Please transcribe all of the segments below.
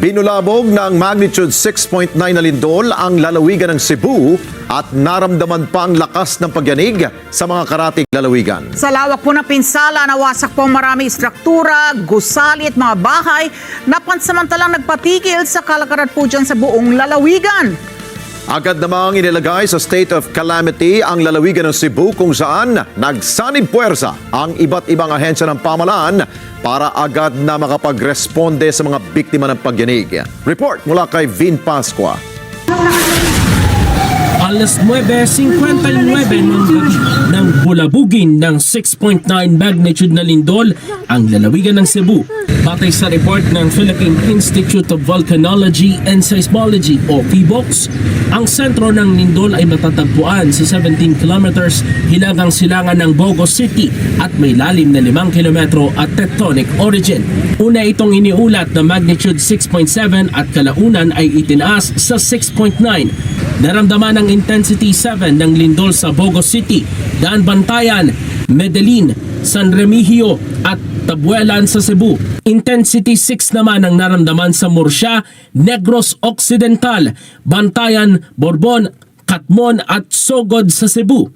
Binulabog ng magnitude 6.9 na lindol ang lalawigan ng Cebu at naramdaman pa ang lakas ng pagyanig sa mga karatig lalawigan. Sa lawak po ng pinsala, nawasak po marami istruktura, gusali at mga bahay na pansamantalang nagpatigil sa kalakaran po dyan sa buong lalawigan. Agad namang inilagay sa state of calamity ang lalawigan ng Cebu kung saan nagsanib puwersa ang iba't ibang ahensya ng pamahalaan para agad na makapagresponde sa mga biktima ng pagyanig. Report mula kay Vin Pascua. Alas 9:59 ng gabi nang bulabugin ng 6.9 magnitude na lindol ang lalawigan ng Cebu. Batay sa report ng Philippine Institute of Volcanology and Seismology o PHIVOLCS, ang sentro ng lindol ay matatagpuan sa 17 kilometers hilagang silangan ng Bogo City at may lalim na 5 kilometro at tectonic origin. Una itong iniulat na magnitude 6.7 at kalaunan ay itinaas sa 6.9. Naramdaman ang intensity 7 ng lindol sa Bogo City, Daan Bantayan, Medellin, San Remigio at Tabuelan sa Cebu. Intensity 6 naman ang naramdaman sa Murcia, Negros Occidental, Bantayan, Borbon, Katmon at Sogod sa Cebu.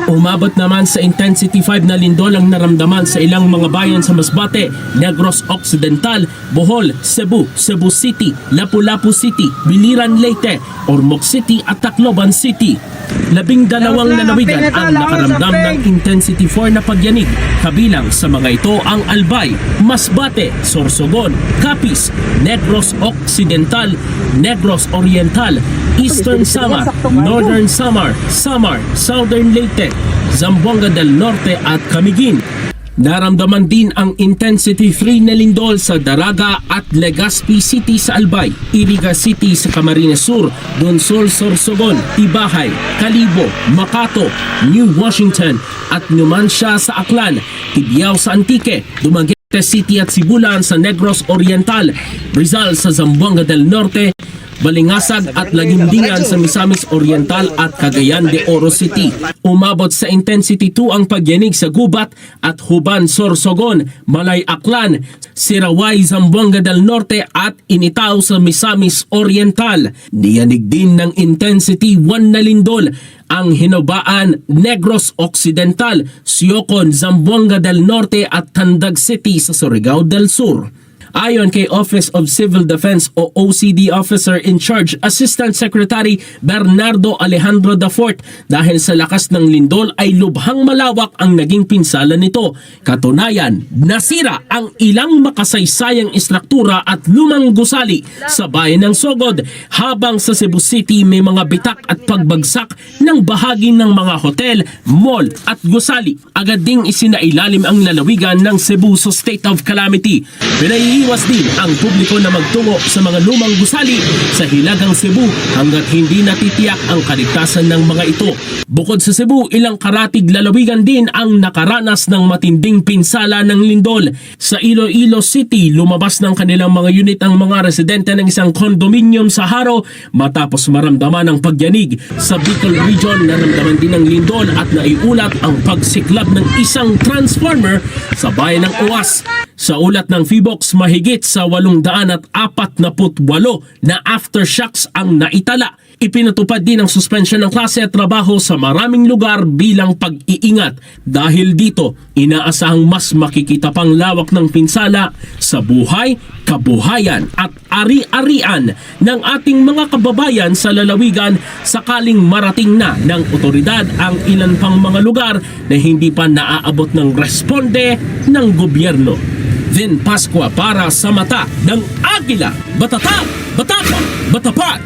Umabot naman sa intensity 5 na lindol ang naramdaman sa ilang mga bayan sa Masbate, Negros Occidental, Bohol, Cebu, Cebu City, Lapu-Lapu City, Biliran Leyte, Ormoc City at Tacloban City. 12 lalawigan ang nakaramdam ng intensity 4 na pagyanig. Kabilang sa mga ito ang Albay, Masbate, Sorsogon, Capiz, Negros Occidental, Negros Oriental, Eastern Samar, Northern Samar, Samar, Southern Leyte, Zamboanga del Norte at Camiguin. Naramdaman din ang intensity 3 na lindol sa Daraga at Legazpi City sa Albay, Iriga City sa Camarines Sur, Donsol, Sorsogon, Ibahay, Calibo, Macato, New Washington at Numancia sa Aklan, Tibiao sa Antique, Dumaguete City at Sibulan sa Negros Oriental, Rizal sa Zamboanga del Norte, Balingasag at Laguindingan sa Misamis Oriental at Cagayan de Oro City. Umabot sa intensity 2 ang pagyanig sa Gubat at Huban, Sorsogon, Malay Aklan, Siraway, Zamboanga del Norte at Initao sa Misamis Oriental. Niyanig din ng intensity 1 na lindol ang Hinobaan, Negros Occidental, Siocon, Zamboanga del Norte at Tandag City sa Surigao del Sur. Ayon kay Office of Civil Defense o OCD Officer in Charge, Assistant Secretary Bernardo Alejandro Dafort, dahil sa lakas ng lindol ay lubhang malawak ang naging pinsala nito. Katunayan, nasira ang ilang makasaysayang istruktura at lumang gusali sa bayan ng Sogod, habang sa Cebu City may mga bitak at pagbagsak ng bahagi ng mga hotel, mall at gusali. Agad ding isinailalim ang lalawigan ng Cebu sa state of calamity. Iwas din ang publiko na magtungo sa mga lumang gusali sa Hilagang Cebu hanggat hindi natitiyak ang kaligtasan ng mga ito. Bukod sa Cebu, ilang karatig lalawigan din ang nakaranas ng matinding pinsala ng lindol. Sa Iloilo City, lumabas ng kanilang mga unit ang mga residente ng isang condominium sa Haro matapos maramdaman ang pagyanig. Sa Bicol Region, naramdaman din ng lindol at naiulat ang pagsiklab ng isang transformer sa bayan ng Uwas. Sa ulat ng PHIVOLCS, mahigit sa 848 na aftershocks ang naitala. Ipinatupad din ang suspensyon ng klase at trabaho sa maraming lugar bilang pag-iingat. Dahil dito, inaasahang mas makikita pang lawak ng pinsala sa buhay, kabuhayan at ari-arian ng ating mga kababayan sa lalawigan sakaling marating na ng otoridad ang ilan pang mga lugar na hindi pa naaabot ng responde ng gobyerno. Vin Pascua para sa Mata ng Agila. Batatak! Batapak! Batapat!